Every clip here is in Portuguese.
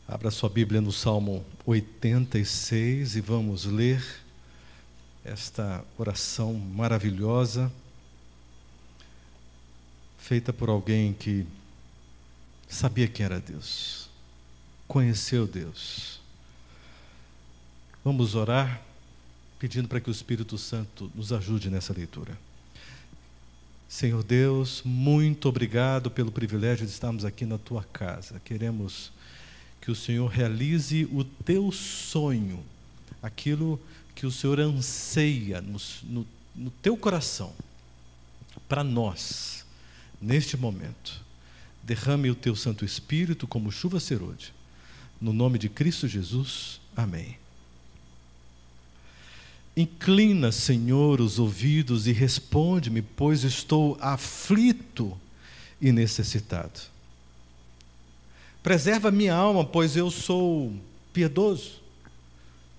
Abra sua Bíblia no Salmo 86 e vamos ler esta oração maravilhosa, feita por alguém que sabia quem era Deus, conheceu Deus. Vamos orar, pedindo para que o Espírito Santo nos ajude nessa leitura. Senhor Deus, muito obrigado pelo privilégio de estarmos aqui na Tua casa. Queremos que o Senhor realize o Teu sonho, aquilo que o Senhor anseia no Teu coração, para nós, neste momento. Derrame o Teu Santo Espírito como chuva serôdia. No nome de Cristo Jesus, amém. Inclina, Senhor, os ouvidos e responde-me, pois estou aflito e necessitado. Preserva minha alma, pois eu sou piedoso.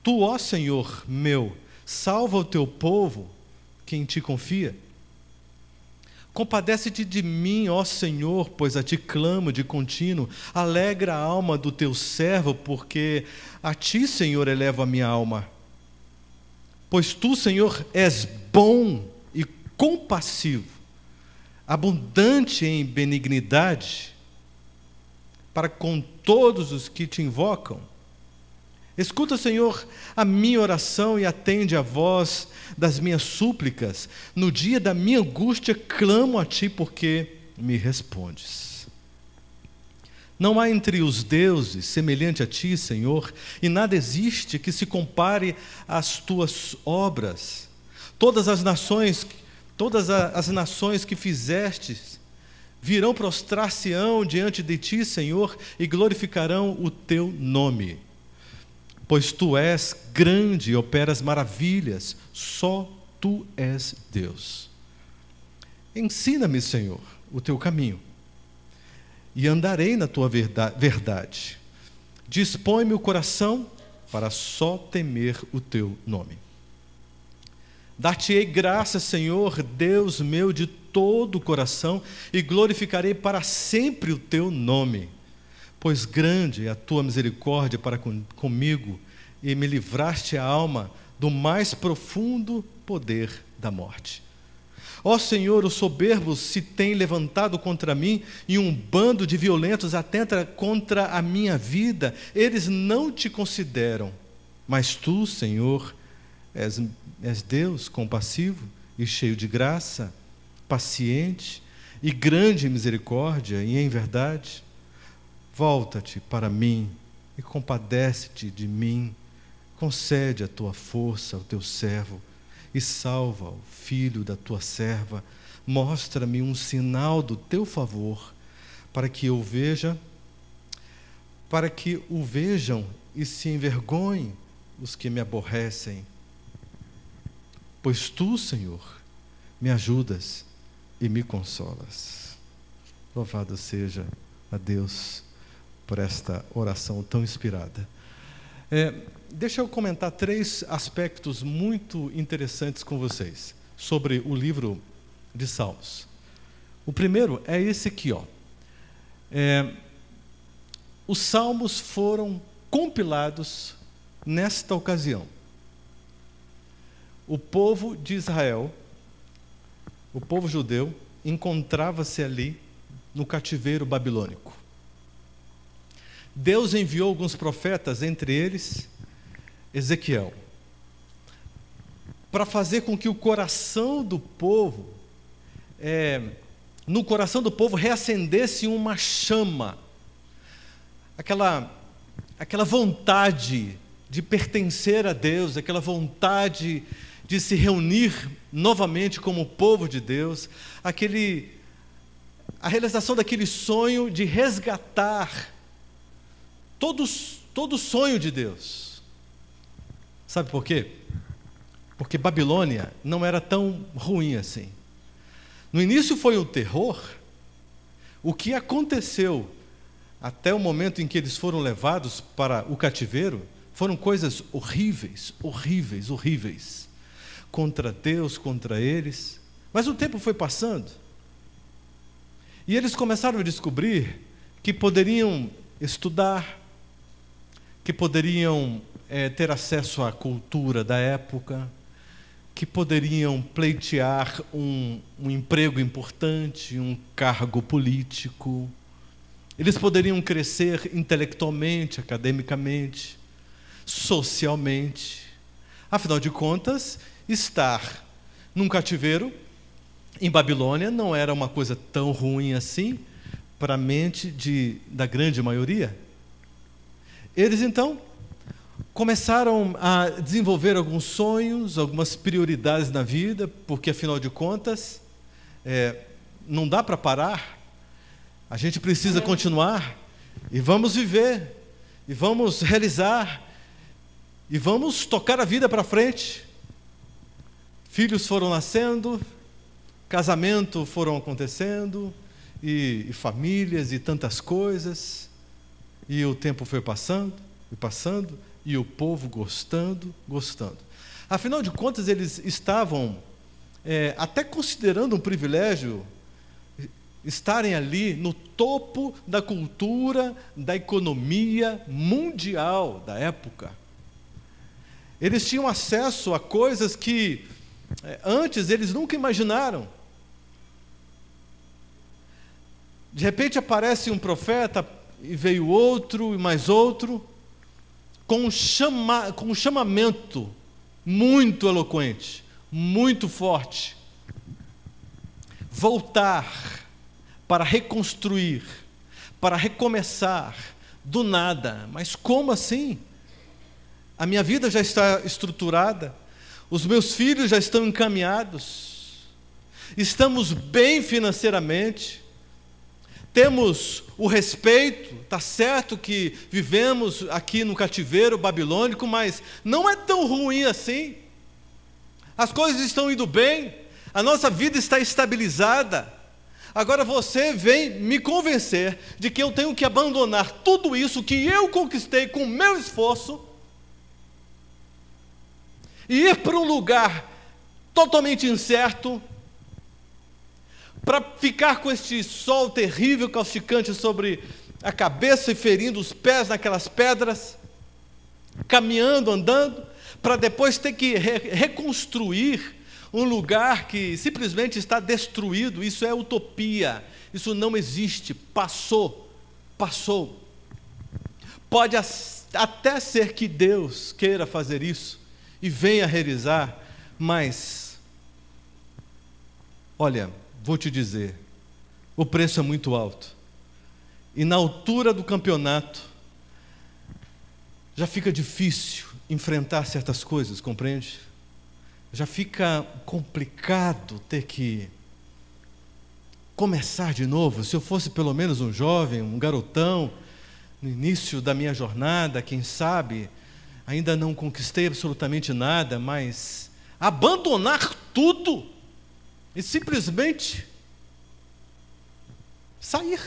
Tu, ó Senhor meu, salva o teu povo, que em ti confia. Compadece-te de mim, ó Senhor, pois a ti clamo de contínuo. Alegra a alma do teu servo, porque a ti, Senhor, elevo a minha alma. Pois tu, Senhor, és bom e compassivo, abundante em benignidade, para com todos os que te invocam. Escuta, Senhor, a minha oração e atende a voz das minhas súplicas. No dia da minha angústia, clamo a ti, porque me respondes. Não há entre os deuses semelhante a ti, Senhor, e nada existe que se compare às tuas obras. Todas as nações que fizestes virão prostrar-se-ão diante de ti, Senhor, e glorificarão o teu nome. Pois tu és grande e operas maravilhas, só tu és Deus. Ensina-me, Senhor, o teu caminho, e andarei na tua verdade. Dispõe-me o coração para só temer o teu nome. Dar-te-ei graça, Senhor, Deus meu, de todo o coração, e glorificarei para sempre o teu nome. Pois grande é a tua misericórdia para comigo, e me livraste a alma do mais profundo poder da morte. Ó Senhor, os soberbos se têm levantado contra mim, e um bando de violentos atenta contra a minha vida. Eles não te consideram, mas tu, Senhor, és Deus compassivo e cheio de graça, paciente e grande em misericórdia e em verdade. Volta-te para mim e compadece-te de mim. Concede a tua força ao teu servo e salva o filho da tua serva. Mostra-me um sinal do teu favor, para que o vejam e se envergonhem os que me aborrecem. Pois tu, Senhor, me ajudas e me consolas. Louvado seja a Deus por esta oração tão inspirada. Deixa eu comentar 3 aspectos muito interessantes com vocês sobre o livro de Salmos. O primeiro é esse aqui, ó. Os Salmos foram compilados nesta ocasião. O povo de Israel, o povo judeu, encontrava-se ali no cativeiro babilônico. Deus enviou alguns profetas, entre eles Ezequiel, para fazer com que no coração do povo reacendesse uma chama, aquela vontade de pertencer a Deus, aquela vontade de se reunir novamente como povo de Deus, a realização daquele sonho de resgatar todo o sonho de Deus. Sabe por quê? Porque Babilônia não era tão ruim assim. No início foi um terror. O que aconteceu até o momento em que eles foram levados para o cativeiro foram coisas horríveis, horríveis, horríveis. Contra Deus, contra eles. Mas o tempo foi passando. E eles começaram a descobrir que poderiam estudar, que poderiam ter acesso à cultura da época, que poderiam pleitear um emprego importante, um cargo político. Eles poderiam crescer intelectualmente, academicamente, socialmente. Afinal de contas, estar num cativeiro em Babilônia não era uma coisa tão ruim assim para a mente da grande maioria. Eles, então, começaram a desenvolver alguns sonhos, algumas prioridades na vida, porque, afinal de contas, não dá para parar. A gente precisa continuar, e vamos viver, e vamos realizar, e vamos tocar a vida para frente. Filhos foram nascendo, casamento foram acontecendo, e famílias, e tantas coisas, e o tempo foi passando, e passando, e o povo gostando. Afinal de contas, eles estavam até considerando um privilégio estarem ali no topo da cultura, da economia mundial da época. Eles tinham acesso a coisas que antes eles nunca imaginaram. De repente aparece um profeta, e veio outro, e mais outro, com um chamamento muito eloquente, muito forte. Voltar para reconstruir, para recomeçar do nada. Mas como assim? A minha vida já está estruturada, os meus filhos já estão encaminhados, estamos bem financeiramente, temos o respeito, está certo que vivemos aqui no cativeiro babilônico, mas não é tão ruim assim. As coisas estão indo bem, a nossa vida está estabilizada. Agora você vem me convencer de que eu tenho que abandonar tudo isso que eu conquistei com o meu esforço e ir para um lugar totalmente incerto, para ficar com este sol terrível, causticante sobre a cabeça e ferindo os pés naquelas pedras, caminhando, andando, para depois ter que reconstruir um lugar que simplesmente está destruído. Isso é utopia, isso não existe, passou. Pode até ser que Deus queira fazer isso e venha realizar, mas, olha, vou te dizer, o preço é muito alto, e na altura do campeonato, já fica difícil enfrentar certas coisas, compreende? Já fica complicado ter que começar de novo. Se eu fosse pelo menos um jovem, um garotão, no início da minha jornada, quem sabe, ainda não conquistei absolutamente nada, mas abandonar tudo e simplesmente sair,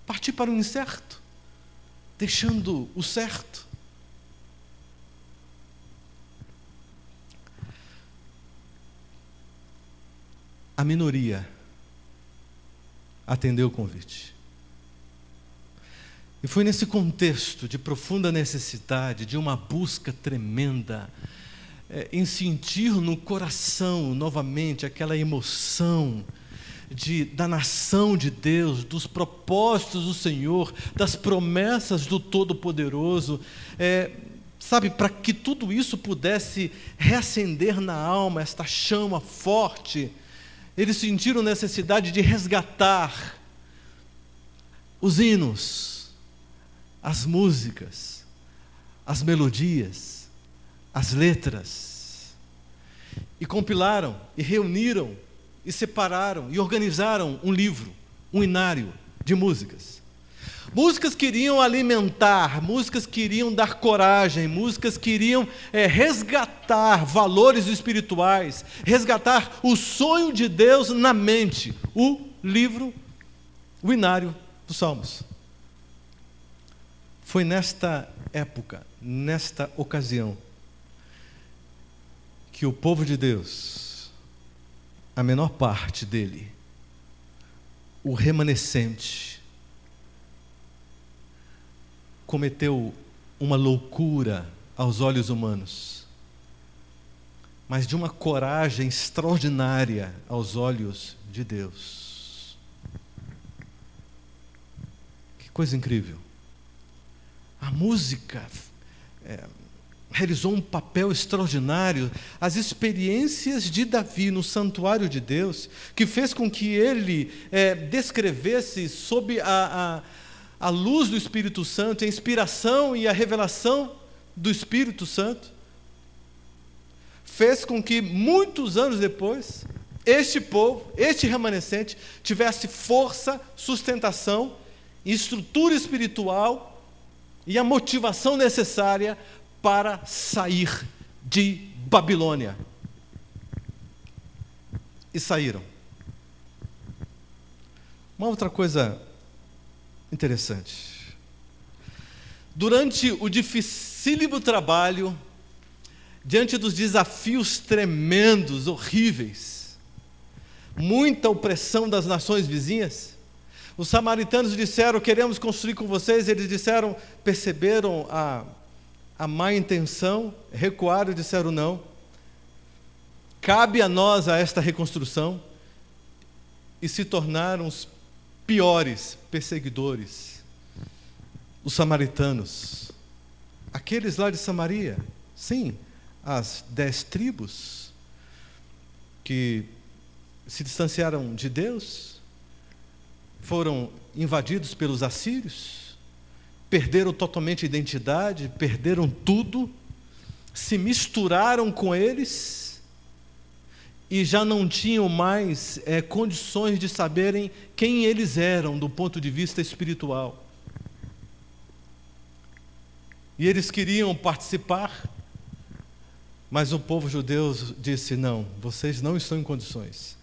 partir para o incerto, deixando o certo. A minoria atendeu o convite. E foi nesse contexto de profunda necessidade, de uma busca tremenda, em sentir no coração novamente aquela emoção da nação de Deus, dos propósitos do Senhor, das promessas do Todo-Poderoso, sabe, para que tudo isso pudesse reacender na alma esta chama forte. Eles sentiram necessidade de resgatar os hinos, as músicas, as melodias, as letras, e compilaram, e reuniram, e separaram, e organizaram um livro, um inário de músicas. Músicas que iriam alimentar, músicas que iriam dar coragem, músicas que iriam resgatar valores espirituais, resgatar o sonho de Deus na mente. O livro, o inário dos Salmos. Foi nesta época, nesta ocasião, que o povo de Deus, a menor parte dele, o remanescente, cometeu uma loucura aos olhos humanos, mas de uma coragem extraordinária aos olhos de Deus. Que coisa incrível. A música realizou um papel extraordinário. As experiências de Davi no santuário de Deus, que fez com que ele descrevesse sob a luz do Espírito Santo, a inspiração e a revelação do Espírito Santo, fez com que muitos anos depois, este povo, este remanescente, tivesse força, sustentação, estrutura espiritual e a motivação necessária para sair de Babilônia. E saíram. Uma outra coisa interessante. Durante o dificílimo trabalho, diante dos desafios tremendos, horríveis, muita opressão das nações vizinhas, os samaritanos disseram: queremos construir com vocês. Eles disseram, perceberam a má intenção, recuaram e disseram: não, cabe a nós esta reconstrução, e se tornaram os piores perseguidores, os samaritanos, aqueles lá de Samaria, sim, as 10 tribos que se distanciaram de Deus, foram invadidos pelos assírios, perderam totalmente a identidade, perderam tudo, se misturaram com eles e já não tinham mais condições de saberem quem eles eram do ponto de vista espiritual. E eles queriam participar, mas o povo judeu disse: não, vocês não estão em condições.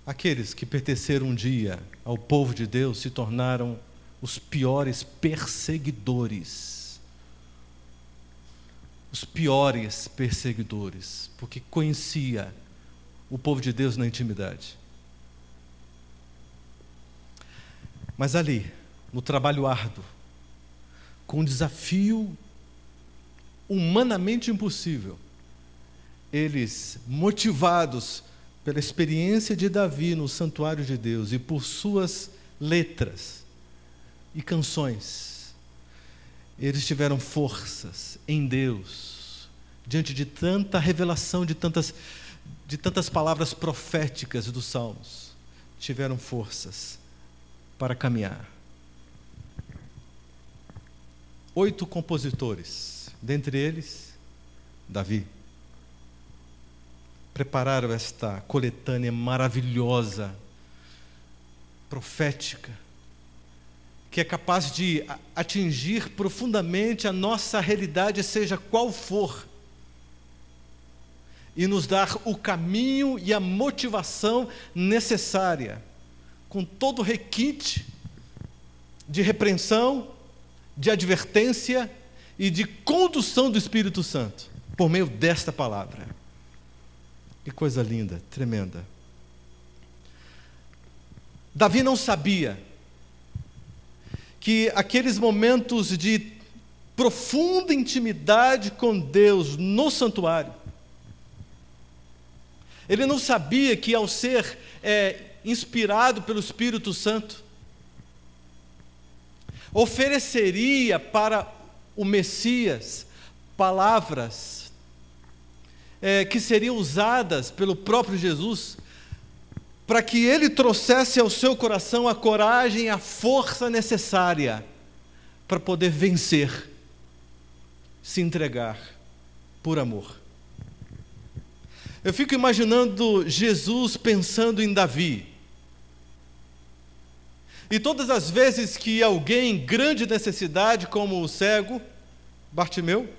Aqueles que pertenceram um dia ao povo de Deus se tornaram os piores perseguidores. Os piores perseguidores, porque conhecia o povo de Deus na intimidade. Mas ali, no trabalho árduo, com um desafio humanamente impossível, eles, motivados pela experiência de Davi no santuário de Deus e por suas letras e canções, eles tiveram forças em Deus, diante de tanta revelação, de tantas palavras proféticas dos Salmos, tiveram forças para caminhar. 8 compositores, dentre eles, Davi, prepararam esta coletânea maravilhosa, profética, que é capaz de atingir profundamente a nossa realidade, seja qual for, e nos dar o caminho e a motivação necessária, com todo o requinte de repreensão, de advertência e de condução do Espírito Santo, por meio desta palavra. Que coisa linda, tremenda. Davi não sabia que aqueles momentos de profunda intimidade com Deus no santuário, ele não sabia que ao ser inspirado pelo Espírito Santo, ofereceria para o Messias palavras que seriam usadas pelo próprio Jesus, para que ele trouxesse ao seu coração a coragem e a força necessária para poder vencer, se entregar por amor. Eu fico imaginando Jesus pensando em Davi. E todas as vezes que alguém em grande necessidade, como o cego Bartimeu,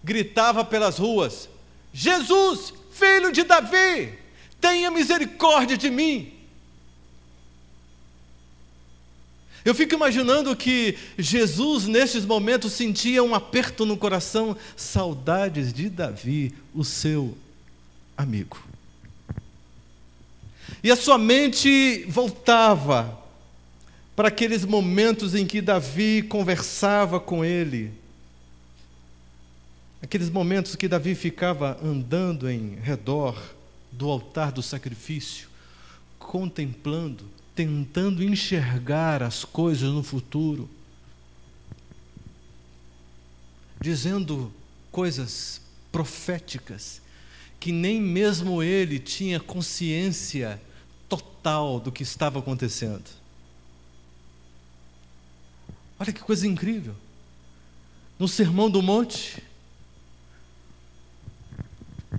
gritava pelas ruas: Jesus, filho de Davi, tenha misericórdia de mim. Eu fico imaginando que Jesus, nestes momentos, sentia um aperto no coração, saudades de Davi, o seu amigo. E a sua mente voltava para aqueles momentos em que Davi conversava com ele, aqueles momentos que Davi ficava andando em redor do altar do sacrifício, contemplando, tentando enxergar as coisas no futuro, dizendo coisas proféticas que nem mesmo ele tinha consciência total do que estava acontecendo. Olha que coisa incrível. No Sermão do Monte,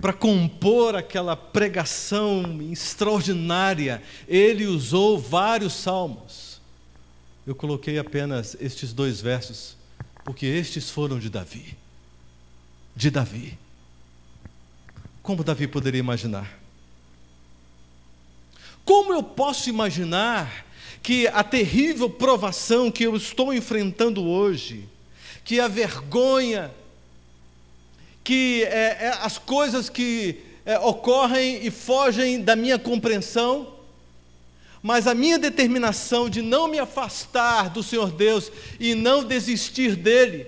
para compor aquela pregação extraordinária, ele usou vários salmos. Eu coloquei apenas estes 2 versos, porque estes foram de Davi. De Davi. Como Davi poderia imaginar? Como eu posso imaginar que a terrível provação que eu estou enfrentando hoje, que a vergonha, que as coisas que ocorrem e fogem da minha compreensão, mas a minha determinação de não me afastar do Senhor Deus e não desistir dEle,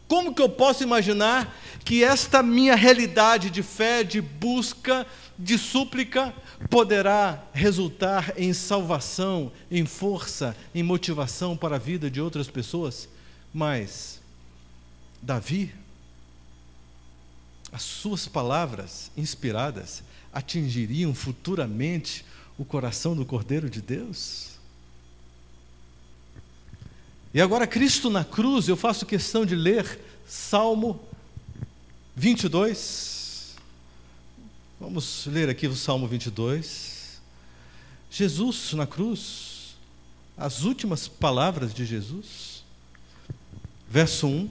como que eu posso imaginar que esta minha realidade de fé, de busca, de súplica, poderá resultar em salvação, em força, em motivação para a vida de outras pessoas? Mas Davi, as suas palavras inspiradas atingiriam futuramente o coração do Cordeiro de Deus? E agora Cristo na cruz, eu faço questão de ler Salmo 22. Vamos ler aqui o Salmo 22. Jesus na cruz, as últimas palavras de Jesus. Verso 1.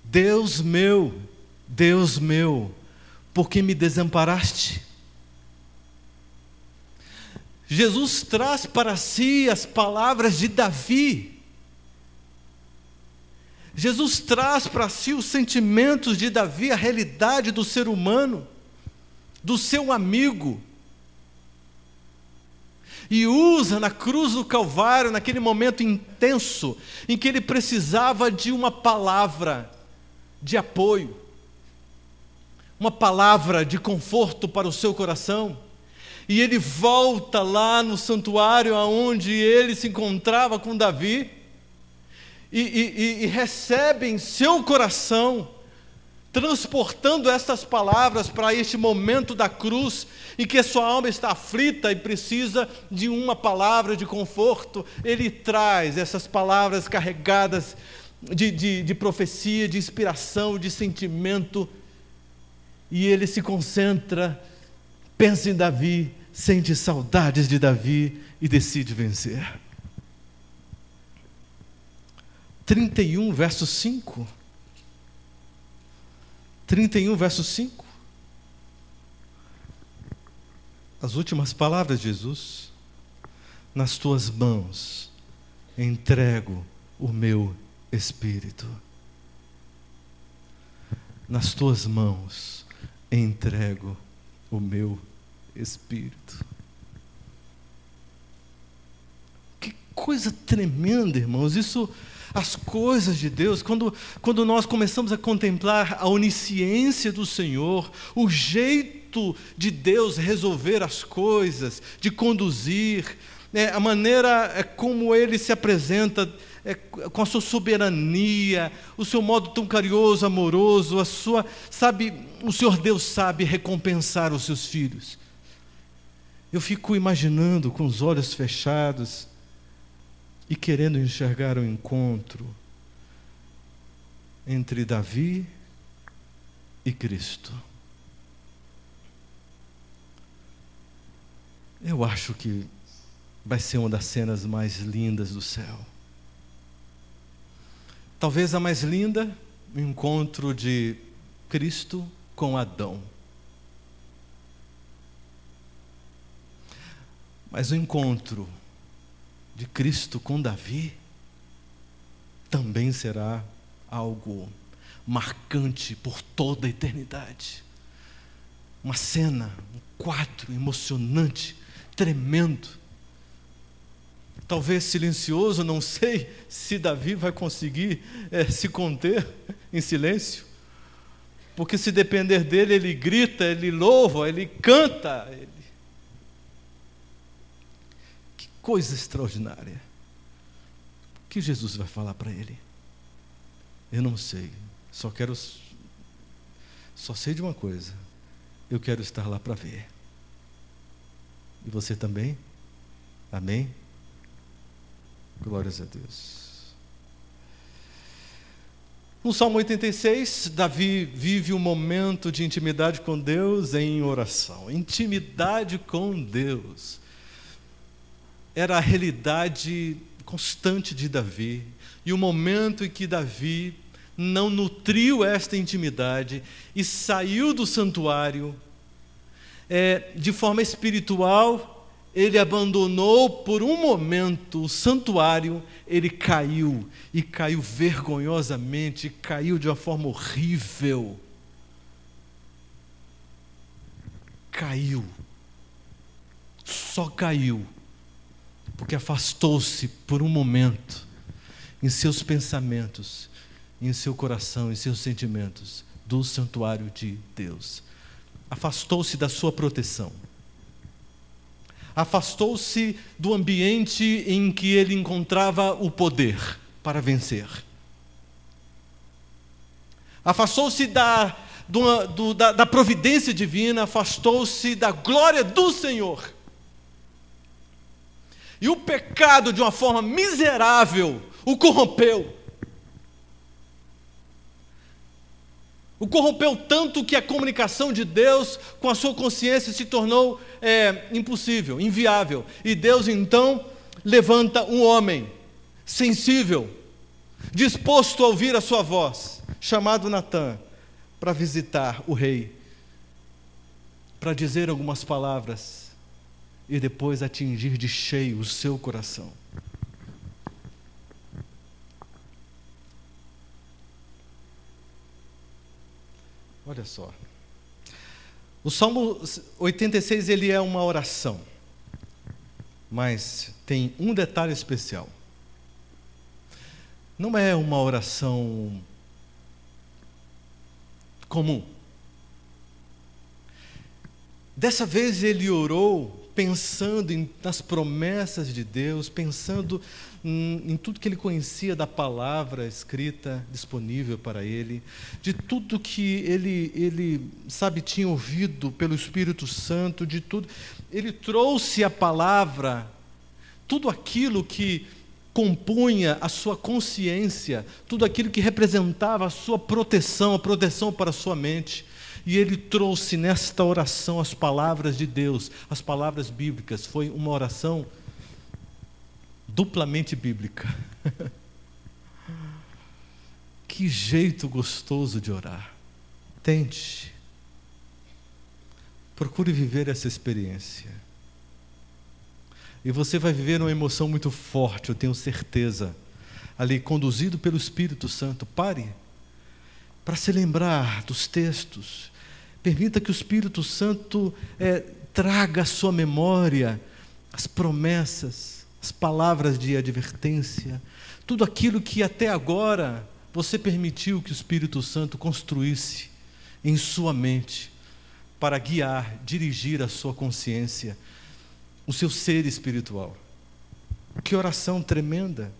Deus meu, por que me desamparaste? Jesus traz para si as palavras de Davi. Jesus traz para si os sentimentos de Davi, a realidade do ser humano, do seu amigo. E usa na cruz do Calvário, naquele momento intenso, em que ele precisava de uma palavra de apoio, uma palavra de conforto para o seu coração. E ele volta lá no santuário onde ele se encontrava com Davi e recebe em seu coração, transportando essas palavras para este momento da cruz, em que a sua alma está aflita e precisa de uma palavra de conforto. Ele traz essas palavras carregadas de profecia, de inspiração, de sentimento, e ele se concentra, pensa em Davi, sente saudades de Davi e decide vencer. 31, verso 5. 31, verso 5. As últimas palavras de Jesus: nas tuas mãos entrego o meu espírito. Nas tuas mãos entrego o meu espírito. Que coisa tremenda, irmãos. Isso, as coisas de Deus, quando nós começamos a contemplar a onisciência do Senhor, o jeito de Deus resolver as coisas, de conduzir, a maneira como Ele se apresenta, com a sua soberania, o seu modo tão carinhoso, amoroso, o Senhor Deus sabe recompensar os seus filhos. Eu fico imaginando com os olhos fechados e querendo enxergar o encontro entre Davi e Cristo. Eu acho que vai ser uma das cenas mais lindas do céu. Talvez a mais linda, o encontro de Cristo com Adão. Mas o encontro de Cristo com Davi também será algo marcante por toda a eternidade. Uma cena, um quadro emocionante, tremendo. talvez silencioso, não sei se Davi vai conseguir se conter em silêncio, porque se depender dele, ele grita, ele louva, ele canta. Que coisa extraordinária. O que Jesus vai falar para ele? Eu não sei, só sei de uma coisa: eu quero estar lá para ver. E você também? Amém? Glórias a Deus. No Salmo 86, Davi vive um momento de intimidade com Deus em oração. Intimidade com Deus era a realidade constante de Davi. E o momento em que Davi não nutriu esta intimidade e saiu do santuário, de forma espiritual, ele abandonou por um momento o santuário, ele caiu, e caiu vergonhosamente, caiu de uma forma horrível. Caiu, só caiu, porque afastou-se por um momento, em seus pensamentos, em seu coração, em seus sentimentos, do santuário de Deus. Afastou-se da sua proteção. Afastou-se do ambiente em que ele encontrava o poder para vencer. Afastou-se da providência divina, afastou-se da glória do Senhor. E o pecado, de uma forma miserável, o corrompeu. O corrompeu tanto que a comunicação de Deus com a sua consciência se tornou impossível, inviável. E Deus então levanta um homem sensível, disposto a ouvir a sua voz, chamado Natã, para visitar o rei, para dizer algumas palavras e depois atingir de cheio o seu coração. Olha só, o Salmo 86 ele é uma oração, mas tem um detalhe especial. Não é uma oração comum. Dessa vez ele orou pensando nas promessas de Deus, pensando em tudo que ele conhecia da palavra escrita disponível para ele, de tudo que ele tinha ouvido pelo Espírito Santo, de tudo. Ele trouxe a palavra, tudo aquilo que compunha a sua consciência, tudo aquilo que representava a sua proteção, a proteção para a sua mente. E ele trouxe nesta oração as palavras de Deus, as palavras bíblicas. Foi uma oração duplamente bíblica. Que jeito gostoso de orar. Tente. Procure viver essa experiência. E você vai viver uma emoção muito forte, eu tenho certeza. Ali, conduzido pelo Espírito Santo. Pare para se lembrar dos textos. Permita que o Espírito Santo traga à sua memória as promessas, as palavras de advertência, tudo aquilo que até agora você permitiu que o Espírito Santo construísse em sua mente para guiar, dirigir a sua consciência, o seu ser espiritual. Que oração tremenda,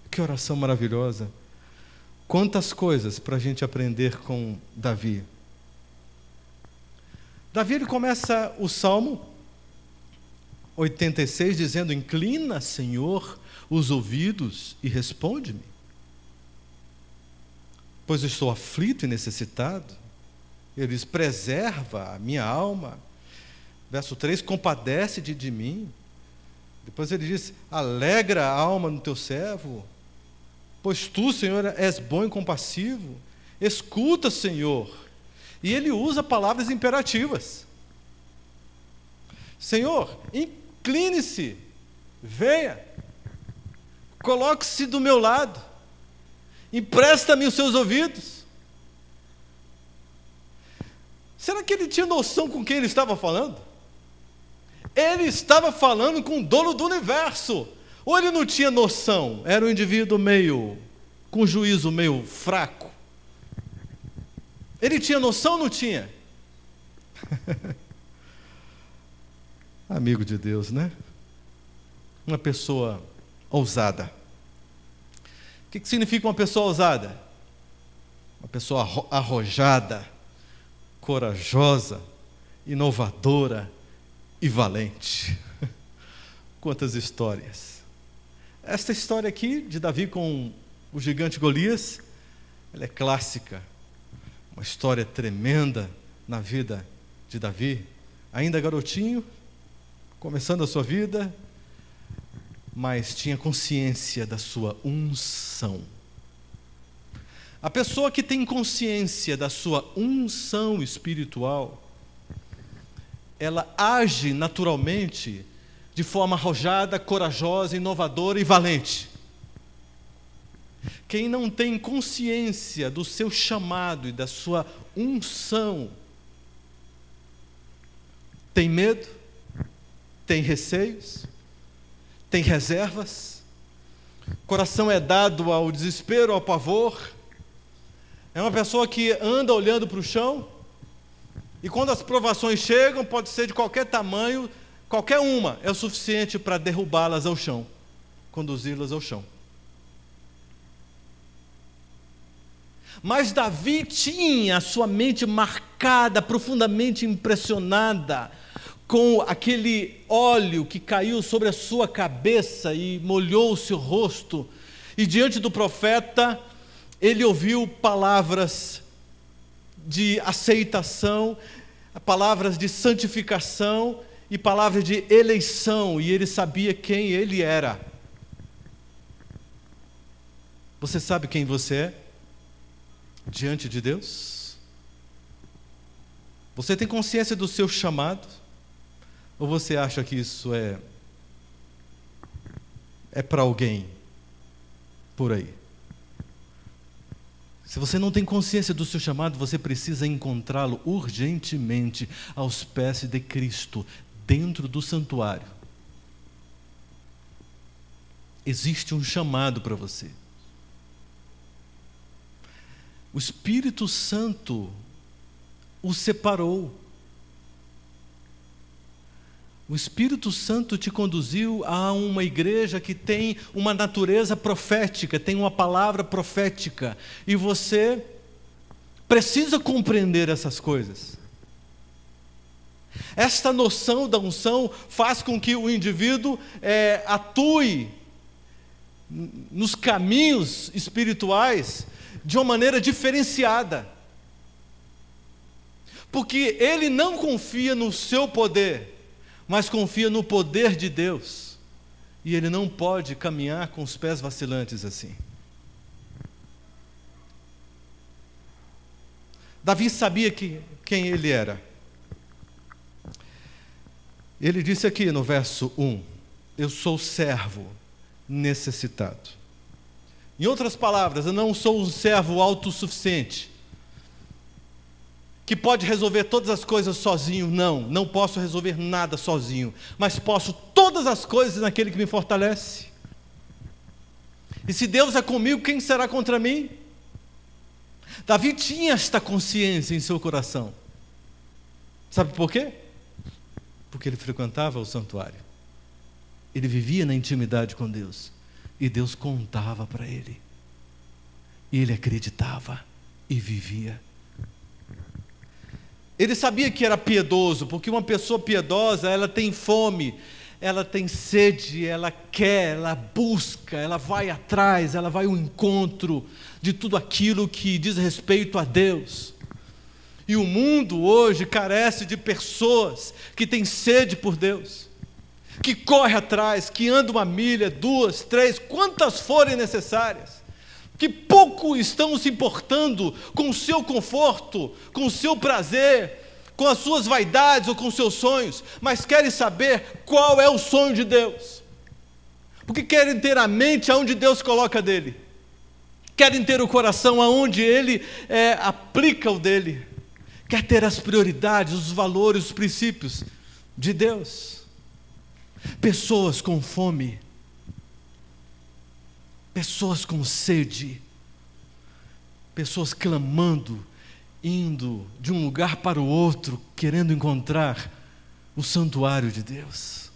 que oração maravilhosa. Quantas coisas para a gente aprender com Davi. Davi ele começa o Salmo 86 dizendo: inclina, Senhor, os ouvidos e responde-me, pois eu estou aflito e necessitado. Ele diz: preserva a minha alma. Verso 3, compadece-te de mim. Depois ele diz: alegra a alma no teu servo, pois tu, Senhor, és bom e compassivo. Escuta, Senhor. E ele usa palavras imperativas. Senhor, incline-se, venha, coloque-se do meu lado, empresta-me os seus ouvidos. Será que ele tinha noção com quem ele estava falando? Ele estava falando com o dono do universo, Ou ele não tinha noção, era um indivíduo com juízo meio fraco. Ele tinha noção ou não tinha? Amigo de Deus, né? Uma pessoa ousada. O que significa uma pessoa ousada? Uma pessoa arrojada, corajosa, inovadora e valente. Quantas histórias. Esta história aqui de Davi com o gigante Golias, ela é clássica. Uma história tremenda na vida de Davi, ainda garotinho, começando a sua vida, mas tinha consciência da sua unção. A pessoa que tem consciência da sua unção espiritual, ela age naturalmente de forma arrojada, corajosa, inovadora e valente. Quem não tem consciência do seu chamado e da sua unção, tem medo, tem receios, tem reservas, coração é dado ao desespero, ao pavor. É uma pessoa que anda olhando para o chão, e quando as provações chegam, pode ser de qualquer tamanho, qualquer uma é o suficiente para derrubá-las ao chão, conduzi-las ao chão. Mas Davi tinha a sua mente marcada, profundamente impressionada com aquele óleo que caiu sobre a sua cabeça e molhou o seu rosto. E diante do profeta, ele ouviu palavras de aceitação, palavras de santificação e palavras de eleição, e ele sabia quem ele era. Você sabe quem você é diante de Deus? Você tem consciência do seu chamado? Ou você acha que isso é para alguém por aí? Se você não tem consciência do seu chamado, você precisa encontrá-lo urgentemente aos pés de Cristo, dentro do santuário. Existe um chamado para você. O Espírito Santo o separou. O Espírito Santo te conduziu a uma igreja que tem uma natureza profética, tem uma palavra profética, e você precisa compreender essas coisas. Esta noção da unção faz com que o indivíduo atue nos caminhos espirituais de uma maneira diferenciada, porque ele não confia no seu poder, mas confia no poder de Deus, e ele não pode caminhar com os pés vacilantes assim. Davi sabia quem ele era. Ele disse aqui no verso 1, eu sou servo necessitado. Em outras palavras, eu não sou um servo autossuficiente, que pode resolver todas as coisas sozinho. Não posso resolver nada sozinho, mas posso todas as coisas naquele que me fortalece. E se Deus é comigo, quem será contra mim? Davi tinha esta consciência em seu coração. Sabe por quê? Porque ele frequentava o santuário. Ele vivia na intimidade com Deus, e Deus contava para ele, e ele acreditava e vivia. Ele sabia que era piedoso, porque uma pessoa piedosa, ela tem fome, ela tem sede, ela quer, ela busca, ela vai atrás, ela vai ao encontro de tudo aquilo que diz respeito a Deus. E o mundo hoje carece de pessoas que têm sede por Deus, que corre atrás, que anda 1 milha, 2, 3, quantas forem necessárias, que pouco estão se importando com o seu conforto, com o seu prazer, com as suas vaidades ou com os seus sonhos, mas querem saber qual é o sonho de Deus, porque querem ter a mente aonde Deus coloca dele, querem ter o coração aonde Ele aplica o dele, quer ter as prioridades, os valores, os princípios de Deus. Pessoas com fome pessoas com sede, pessoas clamando, indo de um lugar para o outro, querendo encontrar o santuário de Deus.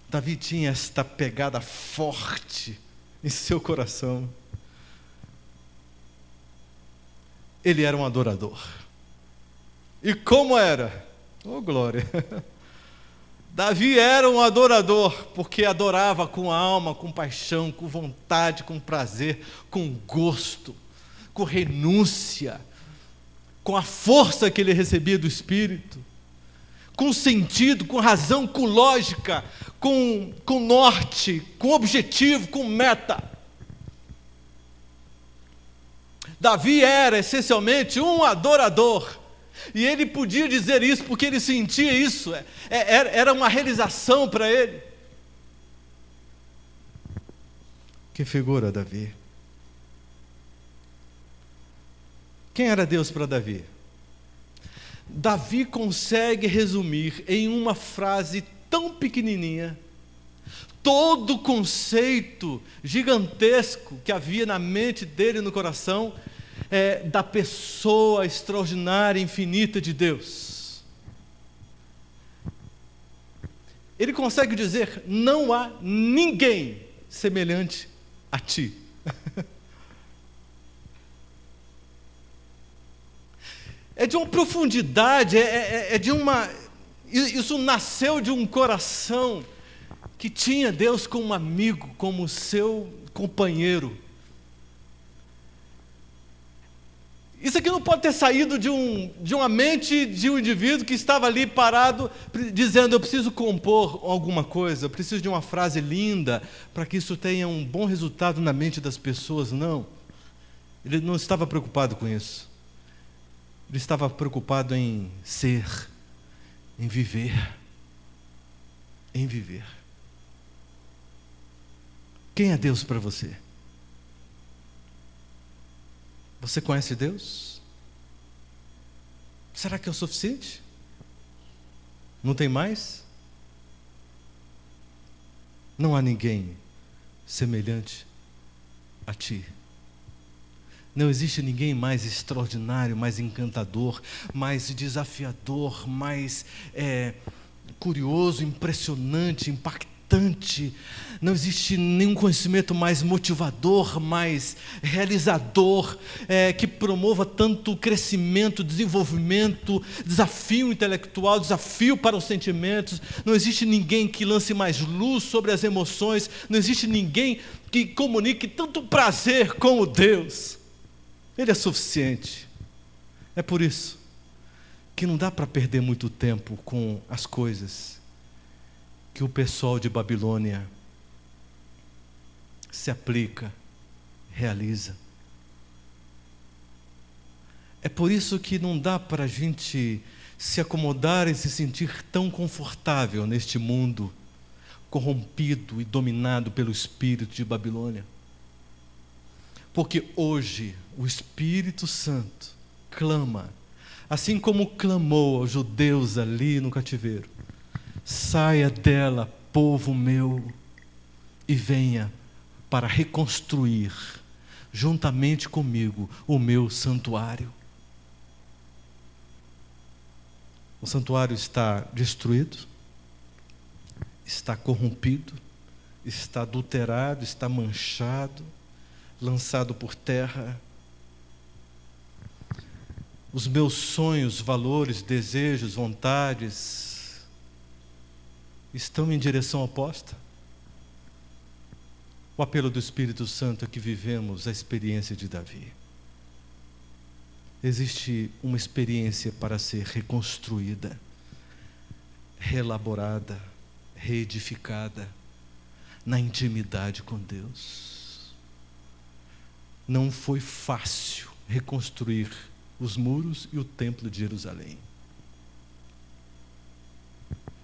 Davi tinha esta pegada forte em seu coração. Ele era um adorador. E como era? Oh, glória! Davi era um adorador, porque adorava com alma, com paixão, com vontade, com prazer, com gosto, com renúncia, com a força que ele recebia do Espírito, com sentido, com razão, com lógica, com norte, com objetivo, com meta. Davi era essencialmente um adorador, e ele podia dizer isso porque ele sentia isso, era uma realização para ele. Que figura, Davi! Quem era Deus para Davi? Davi consegue resumir em uma frase tão pequenininha todo o conceito gigantesco que havia na mente dele e no coração da pessoa extraordinária, infinita de Deus. Ele consegue dizer: não há ninguém semelhante a ti. É de uma profundidade, isso nasceu de um coração que tinha Deus como um amigo, como seu companheiro. Isso aqui não pode ter saído de uma mente de um indivíduo que estava ali parado, dizendo: eu preciso compor alguma coisa, eu preciso de uma frase linda, para que isso tenha um bom resultado na mente das pessoas. Não, ele não estava preocupado com isso. Ele estava preocupado em ser, em viver, em viver. Quem é Deus para você? Você conhece Deus? Será que é o suficiente? Não tem mais? Não há ninguém semelhante a ti. Não existe ninguém mais extraordinário, mais encantador, mais desafiador, mais curioso, impressionante, impactante. Não existe nenhum conhecimento mais motivador, mais realizador, que promova tanto crescimento, desenvolvimento, desafio intelectual, desafio para os sentimentos. Não existe ninguém que lance mais luz sobre as emoções. Não existe ninguém que comunique tanto prazer como Deus. Ele é suficiente. É por isso que não dá para perder muito tempo com as coisas que o pessoal de Babilônia se aplica, realiza. É por isso que não dá para a gente se acomodar e se sentir tão confortável neste mundo corrompido e dominado pelo espírito de Babilônia. Porque hoje o Espírito Santo clama, assim como clamou aos judeus ali no cativeiro: saia dela, povo meu, e venha para reconstruir, juntamente comigo, o meu santuário. O santuário está destruído, está corrompido, está adulterado, está manchado, lançado por terra. Os meus sonhos, valores, desejos, vontades estão em direção oposta. O apelo do Espírito Santo é que vivemos a experiência de Davi. Existe uma experiência para ser reconstruída, reelaborada, reedificada na intimidade com Deus. Não foi fácil reconstruir os muros e o templo de Jerusalém.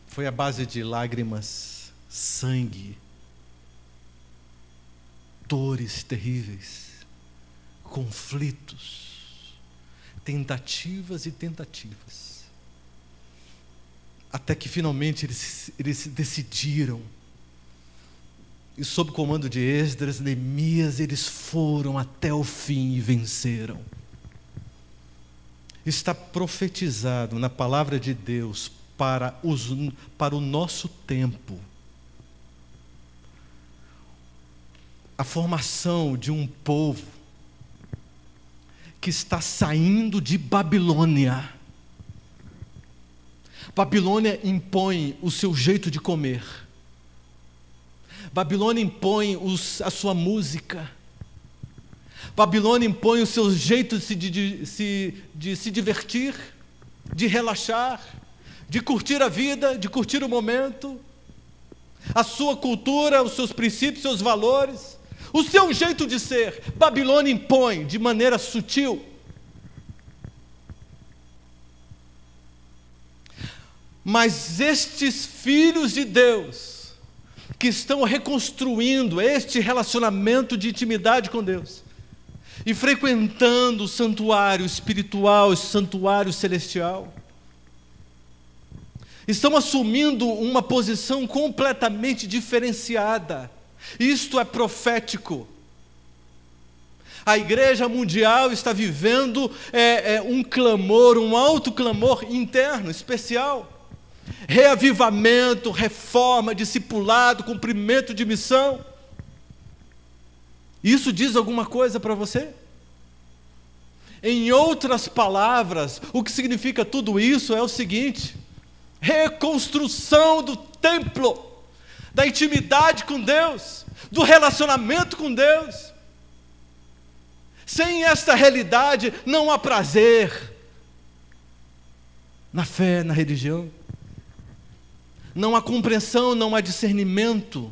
Foi à base de lágrimas, sangue, dores terríveis, conflitos, tentativas e tentativas, até que finalmente eles decidiram E sob o comando de Esdras, Neemias, eles foram até o fim e venceram. Está profetizado na palavra de Deus para o nosso tempo a formação de um povo que está saindo de Babilônia. Babilônia impõe o seu jeito de comer. Babilônia impõe a sua música. Babilônia impõe o seu jeito de se divertir, de relaxar, de curtir a vida, de curtir o momento. A sua cultura, os seus princípios, seus valores, o seu jeito de ser. Babilônia impõe de maneira sutil. Mas estes filhos de Deus, que estão reconstruindo este relacionamento de intimidade com Deus, e frequentando o santuário espiritual, o santuário celestial, estão assumindo uma posição completamente diferenciada. Isto é profético. A igreja mundial está vivendo um clamor, um alto clamor interno, especial. Reavivamento, reforma, discipulado, cumprimento de missão. Isso diz alguma coisa para você? Em outras palavras, o que significa tudo isso é o seguinte: reconstrução do templo, da intimidade com Deus, do relacionamento com Deus. Sem esta realidade não há prazer na fé, na religião. Não há compreensão, não há discernimento.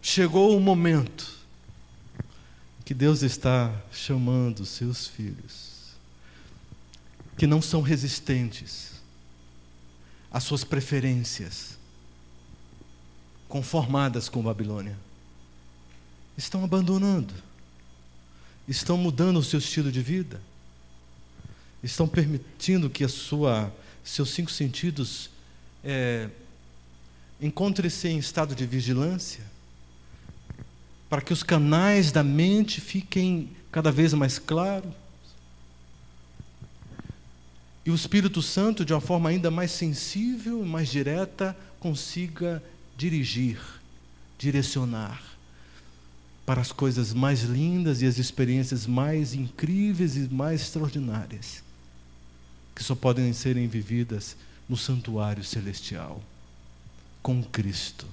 Chegou o momento que Deus está chamando os seus filhos, que não são resistentes às suas preferências, conformadas com Babilônia. Estão abandonando, estão mudando o seu estilo de vida, estão permitindo que seus 5 sentidos encontrem-se em estado de vigilância, para que os canais da mente fiquem cada vez mais claros, e o Espírito Santo, de uma forma ainda mais sensível e mais direta, consiga dirigir, direcionar para as coisas mais lindas e as experiências mais incríveis e mais extraordinárias, que só podem serem vividas no santuário celestial, com Cristo,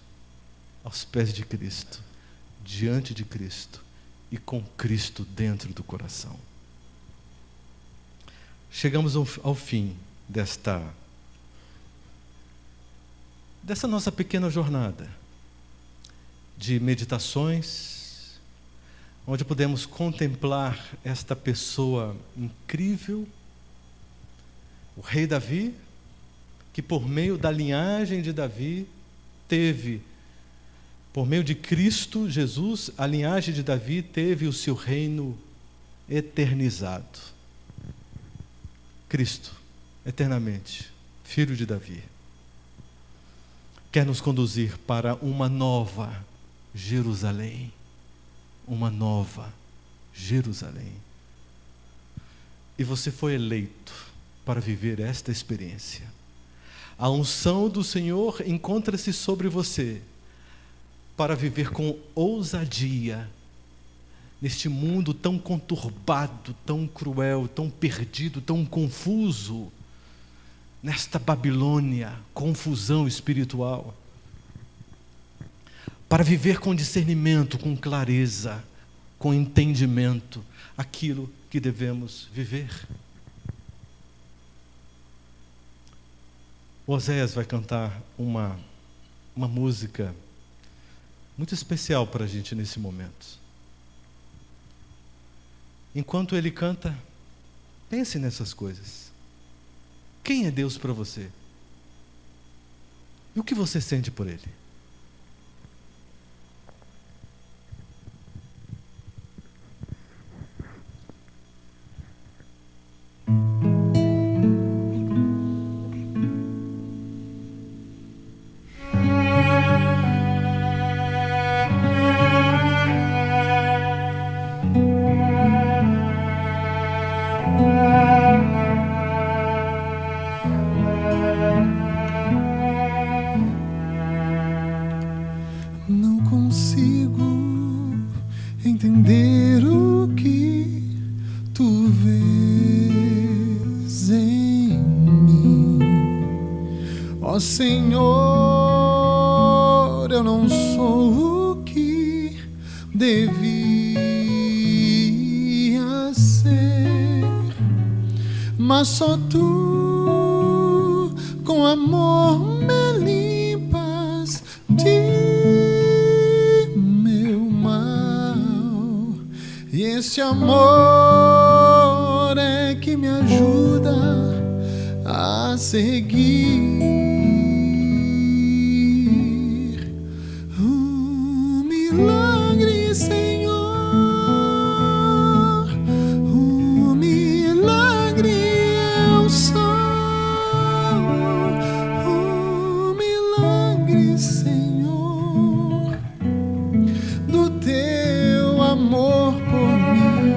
aos pés de Cristo, diante de Cristo e com Cristo dentro do coração. Chegamos ao fim dessa nossa pequena jornada de meditações, onde podemos contemplar esta pessoa incrível, o rei Davi, que por meio da linhagem de Davi teve, por meio de Cristo Jesus, a linhagem de Davi teve o seu reino eternizado. Cristo, eternamente, filho de Davi, quer nos conduzir para uma nova Jerusalém. Uma nova Jerusalém. E você foi eleito para viver esta experiência. A unção do Senhor encontra-se sobre você para viver com ousadia neste mundo tão conturbado, tão cruel, tão perdido, tão confuso, nesta Babilônia, confusão espiritual, para viver com discernimento, com clareza, com entendimento, aquilo que devemos viver. O Oséias vai cantar uma música muito especial para a gente nesse momento. Enquanto ele canta, pense nessas coisas. Quem é Deus para você? E o que você sente por Ele? Senhor, eu não sou o que devia ser, mas só tu com amor me limpas de meu mal. E esse amor é que me ajuda a seguir. Um milagre, Senhor, um milagre eu sou. Um milagre, Senhor, do teu amor por mim.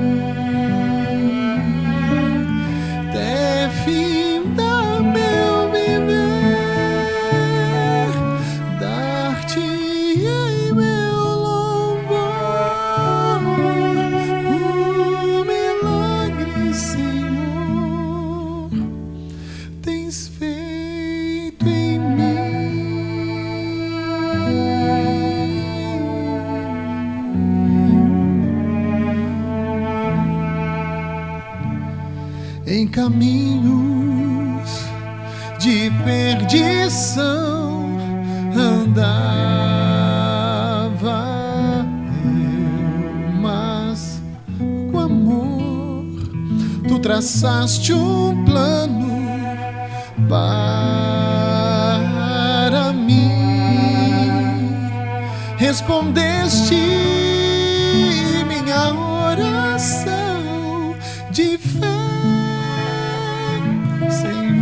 Até fim da meu viver, dar-te-ei meu louvor. Um milagre, Senhor, tens feito em mim. Em caminhos de perdição andava eu, mas com amor tu traçaste um plano para mim. Respondeste minha oração de fé, Senhor.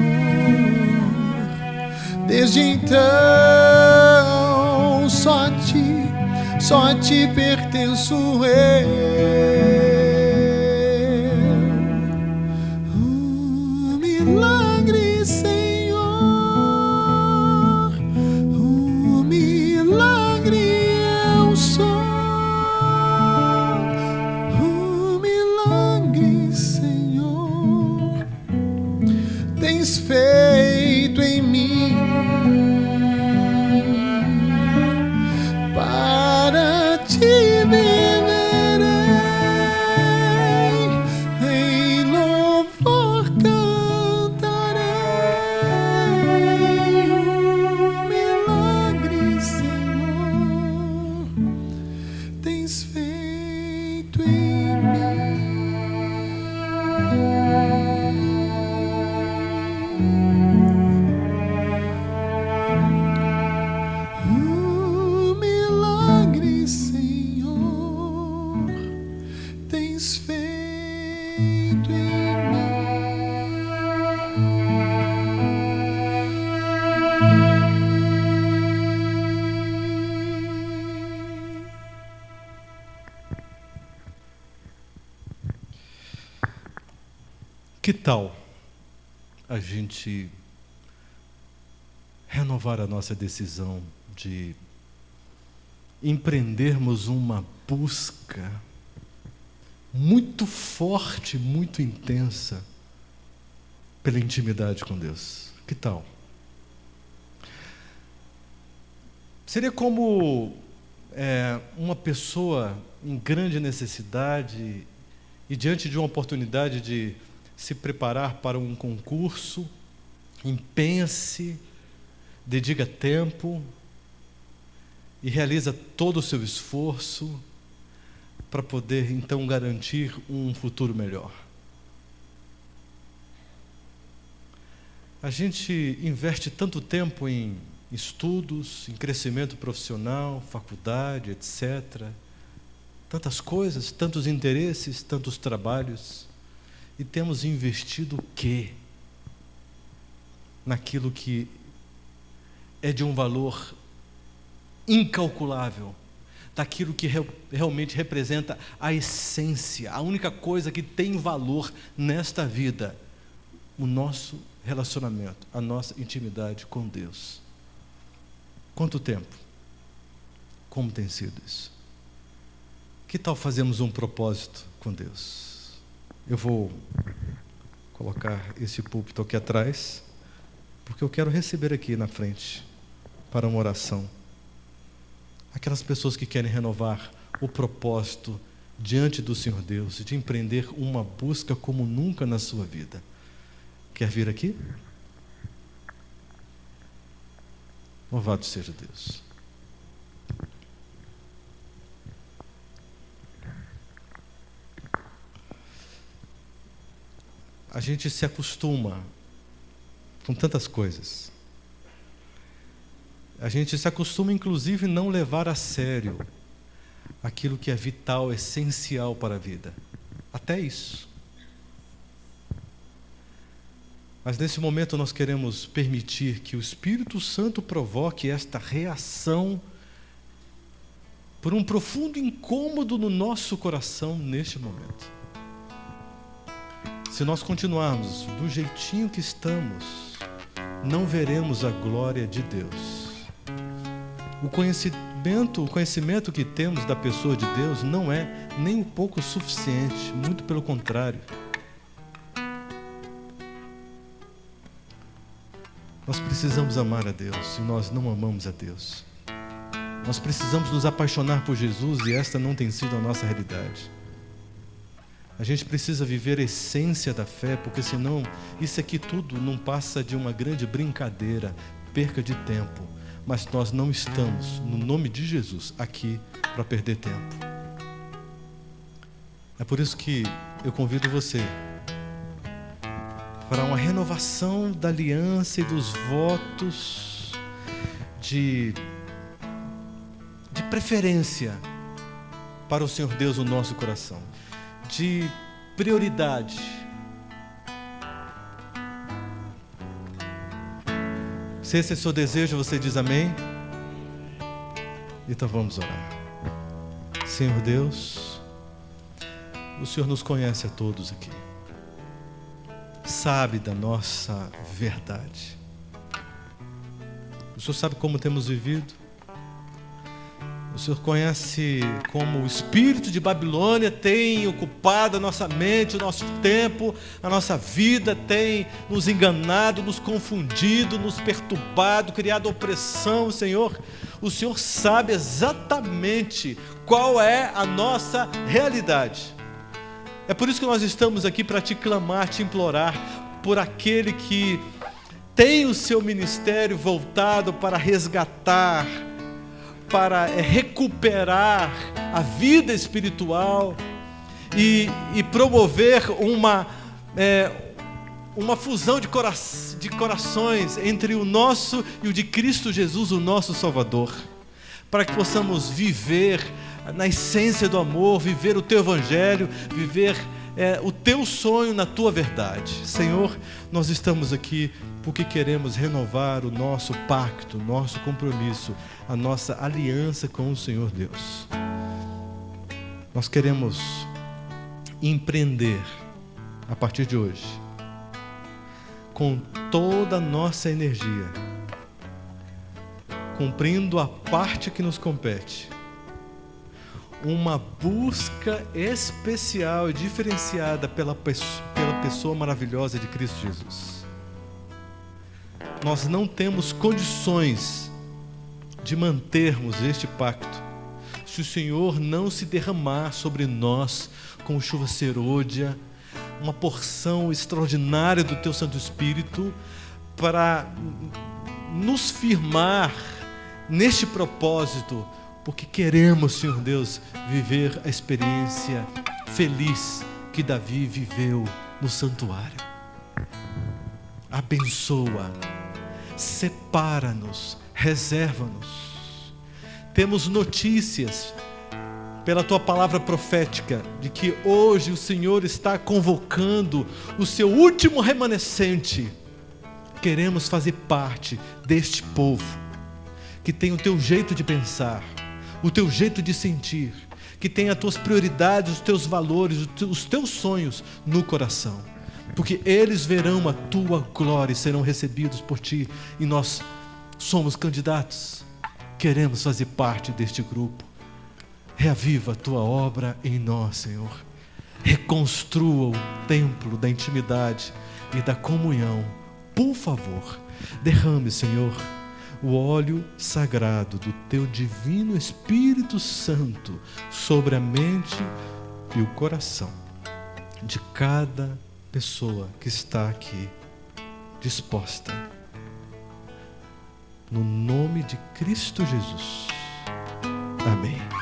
Desde então só a ti pertenço eu. Um milagre, Senhor, um milagre eu sou. Um milagre, Senhor, tens feito em mim. Para ti viverei, em louvor cantarei. Um milagre, Senhor, tens feito em mim. Um milagre, Senhor, tens feito em mim. Que tal a gente renovar a nossa decisão de empreendermos uma busca muito forte, muito intensa pela intimidade com Deus? Que tal? Seria como uma pessoa em grande necessidade e diante de uma oportunidade de se preparar para um concurso, empenha-se, dedica tempo e realiza todo o seu esforço para poder então garantir um futuro melhor. A gente investe tanto tempo em estudos, em crescimento profissional, faculdade, etc. Tantas coisas, tantos interesses, tantos trabalhos. E temos investido o quê? Naquilo que é de um valor incalculável, daquilo que realmente representa a essência, a única coisa que tem valor nesta vida, o nosso relacionamento, a nossa intimidade com Deus. Quanto tempo? Como tem sido isso? Que tal fazermos um propósito com Deus? Eu vou colocar esse púlpito aqui atrás, porque eu quero receber aqui na frente para uma oração. Aquelas pessoas que querem renovar o propósito diante do Senhor Deus, de empreender uma busca como nunca na sua vida. Quer vir aqui? Louvado seja Deus. A gente se acostuma com tantas coisas. A gente se acostuma, inclusive, a não levar a sério aquilo que é vital, essencial para a vida. Até isso. Mas nesse momento nós queremos permitir que o Espírito Santo provoque esta reação por um profundo incômodo no nosso coração neste momento. Se nós continuarmos do jeitinho que estamos, não veremos a glória de Deus. O conhecimento que temos da pessoa de Deus não é nem um pouco suficiente, muito pelo contrário. Nós precisamos amar a Deus e nós não amamos a Deus. Nós precisamos nos apaixonar por Jesus e esta não tem sido a nossa realidade. A gente precisa viver a essência da fé, porque senão isso aqui tudo não passa de uma grande brincadeira, perca de tempo. Mas nós não estamos, no nome de Jesus, aqui para perder tempo. É por isso que eu convido você para uma renovação da aliança e dos votos de preferência para o Senhor Deus no nosso coração, de prioridade. Se esse é o seu desejo, você diz amém? Então vamos orar. Senhor Deus, o Senhor nos conhece a todos aqui. Sabe da nossa verdade. O Senhor sabe como temos vivido. O Senhor conhece como o espírito de Babilônia tem ocupado a nossa mente, o nosso tempo, a nossa vida, tem nos enganado, nos confundido, nos perturbado, criado opressão, Senhor. O Senhor sabe exatamente qual é a nossa realidade. É por isso que nós estamos aqui para te clamar, te implorar por aquele que tem o seu ministério voltado para resgatar, para recuperar a vida espiritual e promover uma fusão de corações entre o nosso e o de Cristo Jesus, o nosso Salvador, para que possamos viver na essência do amor, viver o teu evangelho, viver o teu sonho na tua verdade. Senhor, nós estamos aqui porque queremos renovar o nosso pacto, o nosso compromisso, a nossa aliança com o Senhor Deus. Nós queremos empreender a partir de hoje, com toda a nossa energia, cumprindo a parte que nos compete, uma busca especial e diferenciada pela pessoa maravilhosa de Cristo Jesus. Nós não temos condições de mantermos este pacto se o Senhor não se derramar sobre nós com chuva serôdia, uma porção extraordinária do teu Santo Espírito para nos firmar neste propósito, porque queremos, Senhor Deus, viver a experiência feliz que Davi viveu no santuário. Abençoa, separa-nos, reserva-nos. Temos notícias pela tua palavra profética de que hoje o Senhor está convocando o seu último remanescente. Queremos fazer parte deste povo que tem o teu jeito de pensar, o teu jeito de sentir, que tem as tuas prioridades, os teus valores, os teus sonhos no coração, porque eles verão a tua glória e serão recebidos por ti, e nós somos candidatos, queremos fazer parte deste grupo. Reaviva a tua obra em nós, Senhor, reconstrua o templo da intimidade e da comunhão, por favor, derrame, Senhor, o óleo sagrado do teu divino Espírito Santo sobre a mente e o coração de cada pessoa que está aqui disposta. No nome de Cristo Jesus. Amém.